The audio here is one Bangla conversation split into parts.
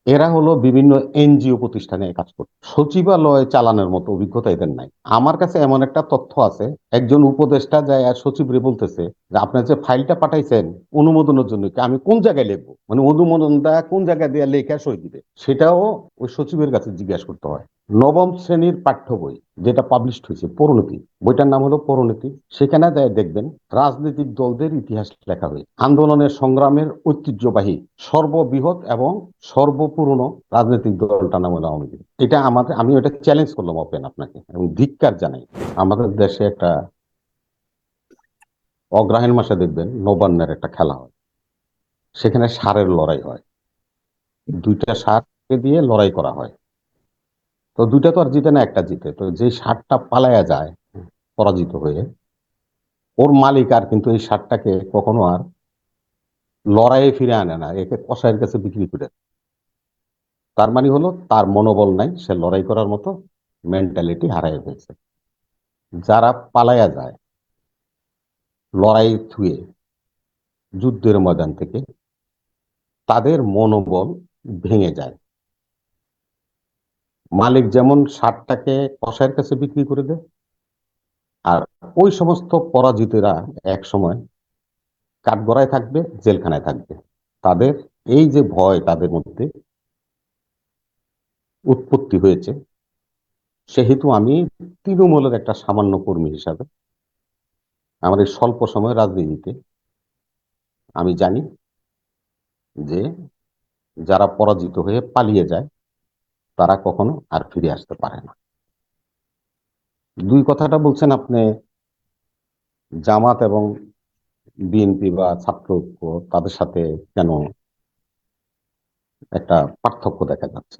এরা হলো বিভিন্ন এনজিও প্রতিষ্ঠানে কাজ করছে, সচিবালয় চালানোর মতো অভিজ্ঞতা এদের নাই। আমার কাছে এমন একটা তথ্য আছে, একজন উপদেষ্টা যায় আর সচিবরে বলতেছে যে আপনার যে ফাইলটা পাঠাইছেন অনুমোদনের জন্য কি আমি কোন জায়গায় লিখবো, মানে অনুমোদনটা কোন জায়গায় দিয়ে লেখা সই দিবে সেটাও ওই সচিবের কাছে জিজ্ঞাসা করতে হয়। নবম শ্রেণীর পাঠ্য বই যেটা পাবলিশড হয়েছে, পরিণতি, বইটার নাম হলো পরিণতি। সেখানে যায় দেখবেন রাজনৈতিক দলদের ইতিহাস লেখা হয়েছে, আন্দোলনের সংগ্রামের ঐতিহ্যবাহী সর্ববৃহৎ এবং সর্বপুরনো রাজনৈতিক দলটা নাম হলো আওয়ামী লীগ। এটা আমাদের, আমি ওটা চ্যালেঞ্জ করলাম ওপেন আপনাকে এবং ধিক্কার জানাই। আমাদের দেশে একটা অগ্রহায়ণ মাসে দেখবেন নবান্নের একটা খেলা হয়, সেখানে ষাঁড়ের লড়াই হয়, দুইটা ষাঁড়কে দিয়ে লড়াই করা হয়। তো দুইটা তো আর জিতে না, একটা জিতে। তো যে ষাঁড়টা পালায়া যায় পরাজিত হয়ে, ওর মালিক আর কিন্তু এই ষাঁড়টাকে কখনো আর লড়াইয়ে ফিরে আনে না, একে কসাইয়ের কাছে বিক্রি করে। তার মানে হলো তার মনোবল নাই, সে লড়াই করার মতো মেন্টালিটি হারাই ফেলছে। যারা পালায়া যায় লড়াই থুয়ে যুদ্ধের ময়দান থেকে, তাদের মনোবল ভেঙে যায়। মালিক যেমন ষাঁড়টাকে কসাইয়ের কাছে বিক্রি করে দেয়, আর ওই সমস্ত পরাজিতরা এক সময় কাঠগড়ায় থাকবে, জেলখানায় থাকবে। তাদের এই যে ভয় তাদের মধ্যে উৎপত্তি হয়েছে, সেহেতু আমি তৃণমূলের একটা সামান্য কর্মী হিসাবে আমার এই স্বল্প সময় রাজনীতিতে আমি জানি যে যারা পরাজিত হয়ে পালিয়ে যায় তারা কখনো আর ফিরে আসতে পারে না। দুই কথাটা বলছেন আপনি, জামাত এবং বিএনপি বা ছাত্র ঐক্য, তাদের সাথে কেন একটা পার্থক্য দেখা যাচ্ছে।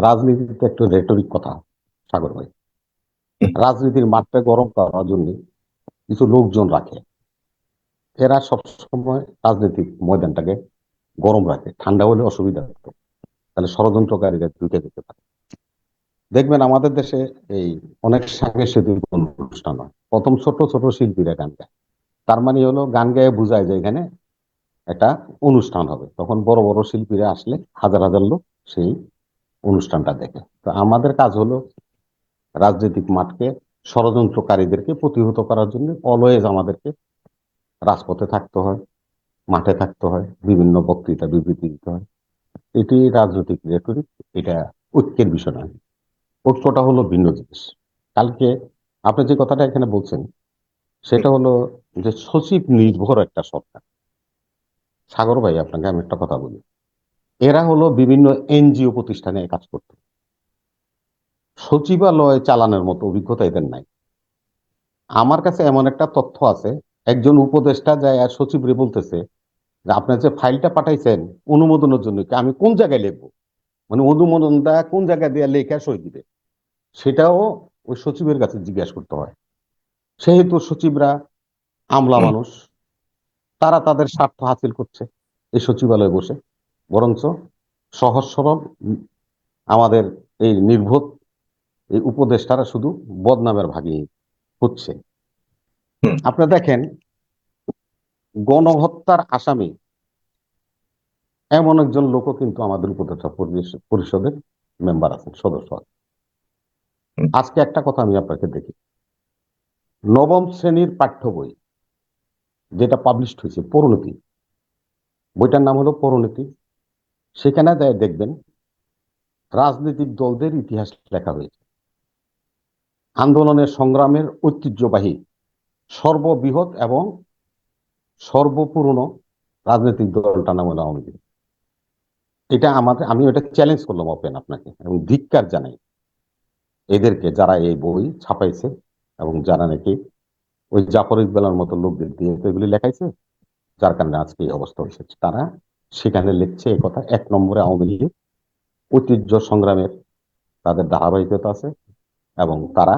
রাজনীতিতে একটু রেটরিক কথা, সাগর ভাই। রাজনীতির মাঠটা গরম করার জন্য কিছু লোকজন রাখে, এরা সবসময় রাজনৈতিক ময়দানটাকে গরম রাখে, ঠান্ডা হলে অসুবিধা হতো, তাহলে ষড়যন্ত্রকারীরা ঢুকে যেতে পারে। দেখবেন আমাদের দেশে এই অনেক সাংস্কৃতিক অনুষ্ঠান হয়, প্রথম ছোট ছোট শিল্পীরা গান গায়, তার মানে হলো গান গায়ে বোঝায় যে এখানে একটা অনুষ্ঠান হবে। তখন বড় বড় শিল্পীরা আসলে হাজার হাজার লোক সেই অনুষ্ঠানটা দেখে। তো আমাদের কাজ হলো রাজনৈতিক মাঠকে ষড়যন্ত্রকারীদেরকে প্রতিহত করার জন্য অলওয়েজ আমাদেরকে রাজপথে থাকতে হয়, মাঠে থাকতে হয়, বিভিন্ন বক্তৃতা বিবৃতি দিতে হয়। এটি রাজনৈতিক রেটরিক, এটা ঐক্যের বিষয় নয়। ঐক্যটা হলো ভিন্ন জিনিস। কালকে আপনি যে কথাটা এখানে বলছেন সেটা হলো যে সচিব নির্ভর একটা সরকার। সাগর ভাই, আপনাকে আমি একটা কথা বলি, এরা হলো বিভিন্ন এনজিও প্রতিষ্ঠানে কাজ করত, সচিবালয় চালানোর মতো অভিজ্ঞতা এদের নাই। আমার কাছে এমন একটা তথ্য আছে, একজন উপদেষ্টা যায় আর সচিবরে বলতেছে যে আপনার যে ফাইলটা পাঠাইছেন অনুমোদনের জন্য কি আমি কোন জায়গায় লিখবো, মানে অনুমোদনটা কোন জায়গায় দিয়ে লেখা সই দিবে সেটাও ওই সচিবের কাছে জিজ্ঞাসা করতে হয়। সেহেতু সচিবরা আমলা মানুষ, তারা তাদের স্বার্থ হাসিল করছে এই সচিবালয়ে বসে, বরঞ্চ সহজ সরল আমাদের এই নির্বোধ এই উপদেষ্টারা শুধু বদনামের ভাগী হচ্ছে। আপনি দেখেন গণহত্যার আসামি এমন একজন লোকও কিন্তু আমাদের উপদেষ্টা পরিষদের মেম্বার আছেন, সদস্য আছেন। আজকে একটা কথা আমি আপনাকে দেখি, নবম শ্রেণীর পাঠ্য বই যেটা পাবলিশড হয়েছে, পরিণতি, বইটার নাম হলো পরিণতি। সেখানে যায় দেখবেন রাজনৈতিক দলদের ইতিহাস লেখা হয়েছে, আন্দোলনের সংগ্রামের ঐতিহ্যবাহী সর্ববৃহৎ এবং সর্বপুরনো রাজনৈতিক দলটা নাম হলো আওয়ামী লীগ। এটা আমাদের, আমি ওটা চ্যালেঞ্জ করলাম ওপেন আপনাকে এবং ধিক্কার জানাই এদেরকে, যারা এই বই ছাপাইছে এবং যারা নাকি ওই জাফর ইকবালের মতো লোকদের দিয়ে তো এগুলি লেখাইছে, যার কারণে আজকে এই অবস্থা হয়েছে। তারা সেখানে লিখছে এই কথা, এক নম্বরে আওয়ামী লীগ ঐতিহ্য সংগ্রামের তাদের ধারাবাহিকতা আছে এবং তারা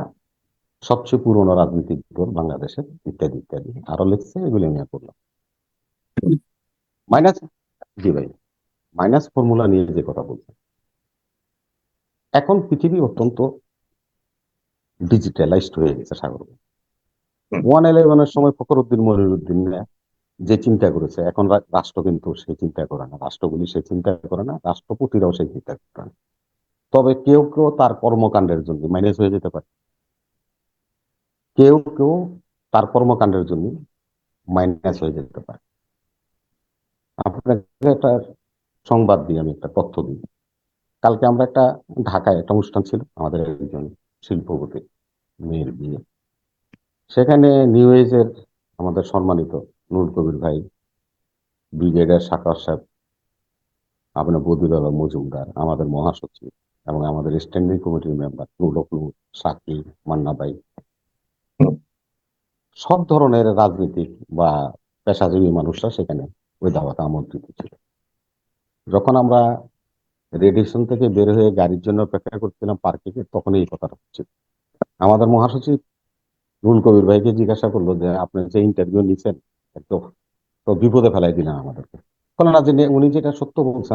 সবচেয়ে পুরনো রাজনৈতিক দল বাংলাদেশের, ইত্যাদি ইত্যাদি আরো লিখছে, এগুলি নিয়ে পড়লাম। মাইনাস, জি ভাই, মাইনাস ফর্মুলা নিয়ে যে কথা বলছে, এখন পৃথিবী অত্যন্ত ডিজিটালাইজড হয়ে গেছে সাগর। 111-এর সময় ফখরুদ্দিন মনিরুদ্দিন যে চিন্তা করেছে, এখন রাষ্ট্র কিন্তু সে চিন্তা করে না, রাষ্ট্রগুলি সে চিন্তা করে না, রাষ্ট্রপতিরাও সেই চিন্তা করে না। তবে কেউ কেউ তার কর্মকাণ্ডের জন্য মাইনাস হয়ে যেতে পারে, কেউ কেউ তার কর্মকাণ্ডের জন্য মাইনাস হয়ে যেতে পারে। আপনাকে একটা সংবাদ দিই, আমি একটা তথ্য দিই। কালকে আমরা ঢাকায় একটা অনুষ্ঠান ছিল আমাদের একজন শিল্পপতি মেয়ের বিয়ে। সেখানে নিউ এজের আমাদের সম্মানিত নুরুল কবির ভাই, ব্রিগেডিয়ার সাকার সাহেব, আপনার বদিউল আলম মজুমদার, আমাদের মহাসচিব এবং আমাদের স্ট্যান্ডিং কমিটির মেম্বার নুরুল নূর, সাকিব, মান্না ভাই, সব ধরনের রাজনীতিক বা পেশাজীবী মানুষরা সেখানে ওই দাওয়াতে আমন্ত্রিত ছিল। যখন আমরা রেডিয়েশন থেকে বের হয়ে গাড়ির জন্য অপেক্ষা করছিলাম পার্কিংয়ে, তখন এই কথাটা হচ্ছে। আমাদের মহাসচিব নুরুল কবির ভাইকে জিজ্ঞাসা করলো যে আপনি যে ইন্টারভিউ নিচ্ছেন একটু তো বিপদে ফেলাই দিলেন আমাদেরকে। বলে না যে উনি যেটা সত্য বলছে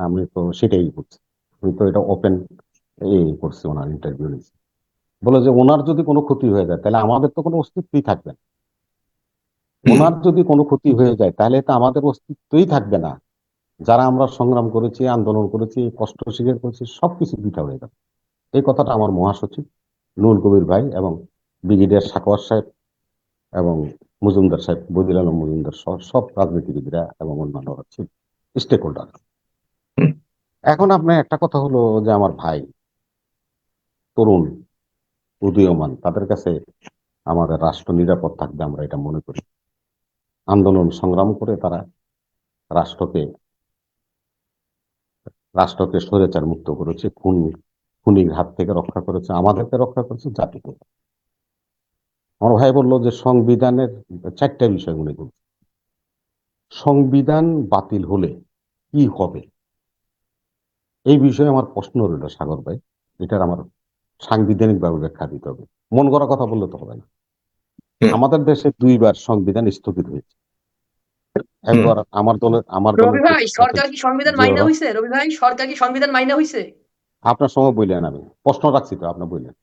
আমি তো সেটাই বলছি, উনি তো এটা ওপেন করছি, ওনার ইন্টারভিউ নিচ্ছি। বলে যে ওনার যদি কোনো ক্ষতি হয়ে যায় তাহলে আমাদের তো কোনো অস্তিত্বই থাকবে না, ওনার যদি কোনো ক্ষতি হয়ে যায় তাহলে তো আমাদের অস্তিত্বই থাকবে না। যারা আমরা সংগ্রাম করেছি, আন্দোলন করেছি, কষ্ট স্বীকার করেছি, সবকিছু বৃথা হয়ে যাবে। এই কথাটা আমার মহাসচিব নুরুল কবির ভাই এবং ব্রিগেডিয়ার সাকোয়ার সাহেব এবং মজুমদার সাহেব, বদিউল আলম মজুমদার সহ সব রাজনীতিবিদরা এবং অন্যান্যরা ছিল, স্টেক হোল্ডার। এখন আপনার একটা কথা হলো যে আমার ভাই তরুণ উদীয়মান, তাদের কাছে আমাদের রাষ্ট্র নিরাপদ থাকবে আমরা এটা মনে করি। আন্দোলন সংগ্রাম করে তারা রাষ্ট্রকে রাষ্ট্রকে স্বৈরাচার মুক্ত করেছে, খুনির হাত থেকে রক্ষা করেছে, আমাদেরকে রক্ষা করেছে, জাতিকে। আমার ভাই বললো যে সংবিধানের চারটা বিষয় মনে করি, সংবিধান বাতিল হলে কি হবে, এই বিষয়ে আমার প্রশ্ন রইল সাগর ভাই। এটার আমার সাংবিধানিক ভাবে ব্যাখ্যা দিতে হবে, মন গড়া কথা বললে তো হবে না। আমাদের দেশে দুইবার সংবিধান স্থগিত হয়েছে। একবার আমার দলের রবি ভাই, সরকার কি সংবিধান মাইনা জিয়াউর। হইছে? রবি ভাই, সরকার কি সংবিধান মাইনা হইছে? আপনার সময় বললেন, আমি প্রশ্ন রাখছি তো, আপনি বললেন।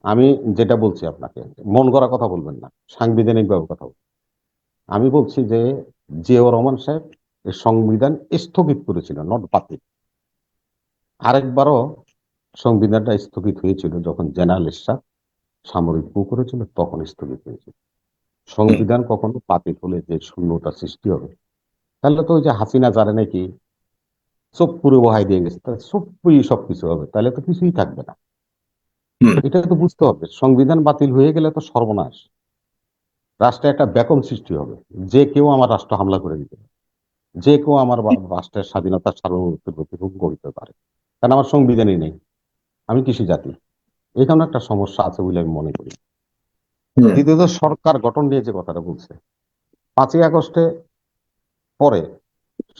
আমি যেটা বলছি আপনাকে, মন গড়া কথা বলবেন না, সাংবিধানিক ভাবে কথা বলবেন। আমি বলছি যে জিয়াউর রহমান সাহেব এই সংবিধান স্থগিত করেছিল, নট বাতিল। আরেকবারও সংবিধানটা স্থগিত হয়েছিল যখন জেনারেল এরশাদ সামরিক কূ করেছিল, তখন স্থগিত হয়েছিল। সংবিধান কখনো বাতিল হলে যে শূন্যতা সৃষ্টি হবে, তাহলে তো ওই যে হাসিনা যারা নাকি চোখ পুরো বহাই দিয়ে গেছে, তাহলে সবই সবকিছু হবে, তাহলে তো কিছুই থাকবে না। এটা তো বুঝতে হবে, সংবিধান বাতিল হয়ে গেলে তো সর্বনাশ, রাষ্ট্রে একটা ব্যাকম সৃষ্টি হবে। যে কেউ আমার রাষ্ট্র হামলা করে দিতে পারে, যে কেউ আমার রাষ্ট্রের স্বাধীনতার সার্বভৌমত্বের প্রতি হুমকি করতে পারে, কারণ আমার সংবিধানই নেই, আমি কৃষি জাতি। এখানে একটা সমস্যা আছে বলে আমি মনে করি। দ্বিতীয়ত, সরকার গঠন নিয়ে যে কথাটা বলছে, 5ই আগস্টে পরে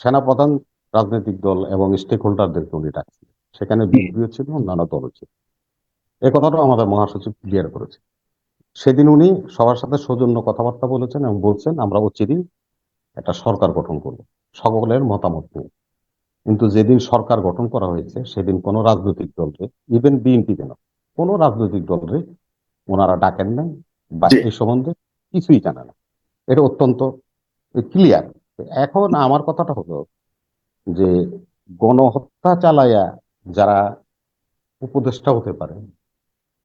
সেনাপ্রধান রাজনৈতিক দল এবং স্টেক হোল্ডারদেরকে উনি ডাকছিলেন, সেখানে বিএনপিও ছিল, অন্যান্য দলও ছিল। এই কথাটাও আমাদের মহাসচিব ক্লিয়ার করেছে। সেদিন উনি সবার সাথে সৌজন্য কথাবার্তা বলেছেন এবং বলছেন আমরা অচিরেই একটা সরকার গঠন করব সকলের মতামত নিয়ে। কিন্তু যেদিন সরকার গঠন করা হয়েছে সেদিন কোনো রাজনৈতিক দলকে, ইভেন বিএনপি কেন, কোনো রাজনৈতিক দলকে ওনারা ডাকেন নাই বা জি। এই সম্বন্ধে কিছুই জানে না। এটা অত্যন্ত ক্লিয়ার। এখন আমার কথাটা হলো যে গণহত্যা চালাইয়া যারা উপদেষ্টা হতে পারে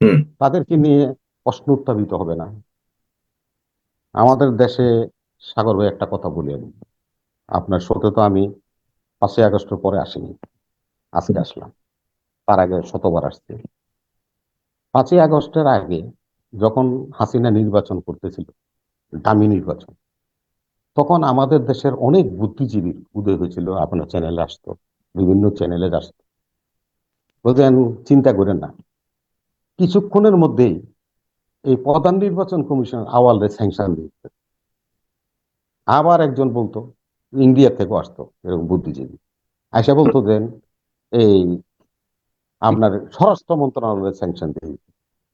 হুম। তাদেরকে নিয়ে প্রশ্ন উত্থাপিত হবে না। আমাদের দেশে, সাগর ভাই একটা কথা বলি আমি, আপনার সাথে তো আমি 5ই আগস্টের পরে আসিনি, আজকে আসলাম, তার আগে শতবার আসছি। 5ই আগস্টের আগে যখন হাসিনা নির্বাচন করতেছিল, দামি নির্বাচন, তখন আমাদের দেশের অনেক বুদ্ধিজীবীর উদয় হয়েছিল, আপনার চ্যানেলে আসতো, বিভিন্ন চ্যানেলে আসতো, বলতেন চিন্তা করেন না, কিছুক্ষণের মধ্যেই এই প্রধান নির্বাচন কমিশন আওয়ালরে স্যাংশন দিচ্ছে। আবার একজন বলতো, ইন্ডিয়া থেকে আসতো এরকম বুদ্ধিজীবী, আইসা বলতো যে এই আপনার স্বরাষ্ট্র মন্ত্রণালয়ের স্যাংশন দিয়ে দিচ্ছে।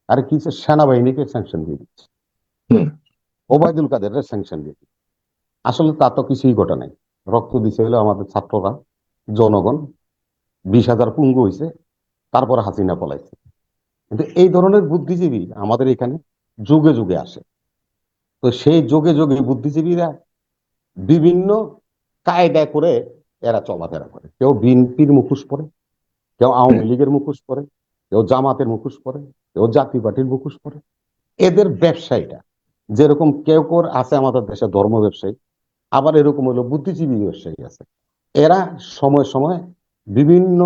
আরে কি, সেনাবাহিনীকে স্যাংশন দিয়ে দিচ্ছে, হুম। ওবায়দুল কাদেরের স্যাংশন দিয়ে দিচ্ছে। আসলে তা তো কিছুই ঘটে নাই। রক্ত দিছে হলো আমাদের ছাত্ররা, জনগণ, 20,000 পঙ্গু হয়েছে, তারপর হাসিনা পলাইছে। কিন্তু এই ধরনের বুদ্ধিজীবী আমাদের এখানে যুগে যুগে আসে। তো সেই যুগে যুগে বুদ্ধিজীবীরা বিভিন্ন কায়দায় করে এরা চলাফেরা করে। কেউ বিএনপির মুখোশ পরে, কেউ আওয়ামী লীগের মুখোশ পরে, কেউ জামাতের মুখোশ পরে, কেউ জাতীয় পার্টির মুখোশ পরে। এদের ব্যবসায়ীটা যেরকম কেউ কেউ আছে আমাদের দেশে ধর্ম ব্যবসায়ী, আবার এরকম হলো বুদ্ধিজীবী ব্যবসায়ী আছে। এরা সময় সময় বিভিন্ন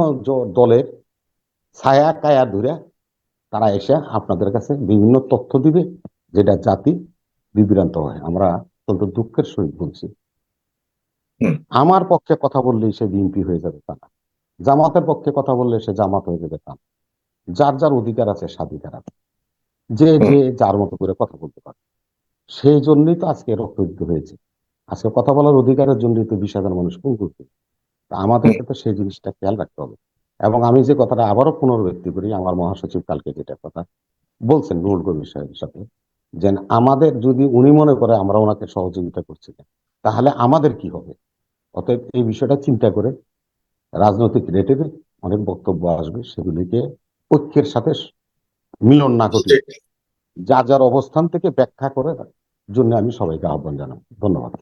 দলের ছায়া কায়া ধরে তারা এসে আপনাদের কাছে বিভিন্ন তথ্য দিবে, যেটা জাতি বিভ্রান্ত হয়। আমরা অত্যন্ত দুঃখের সহিত বলছি, হুম। আমার পক্ষে কথা বললেই সে বিএনপি হয়ে যাবে তা না, জামাতের পক্ষে কথা বললে সে জামাত হয়ে যাবে তা না। যার যার অধিকার আছে, স্বাধিকার আছে, যে যে যার মতো করে কথা বলতে পারে। সেই জন্যই তো আজকে রক্তযুদ্ধ হয়েছে। আজকে কথা বলার অধিকারের জন্যই তো 20,000 মানুষ খুন করছে। তা আমাদেরকে তো সেই জিনিসটা খেয়াল রাখতে হবে। এবং আমি যে কথাটা আবারও পুনরাবৃত্তি করি, আমার মহাসচিব কালকে যেটা কথা বলছেন নুরুল কবির সাহেবের সাথে, যে আমাদের যদি উনি মনে করে আমরা ওনাকে সহযোগিতা করছি না, তাহলে আমাদের কি হবে? অতএব এই বিষয়টা চিন্তা করে রাজনৈতিক রেটের অনেক বক্তব্য আসবে, সেগুলিকে ঐক্যের সাথে মিলন না ঘটিয়ে যার যার অবস্থান থেকে ব্যাখ্যা করে জন্য আমি সবাইকে আহ্বান জানাই। ধন্যবাদ।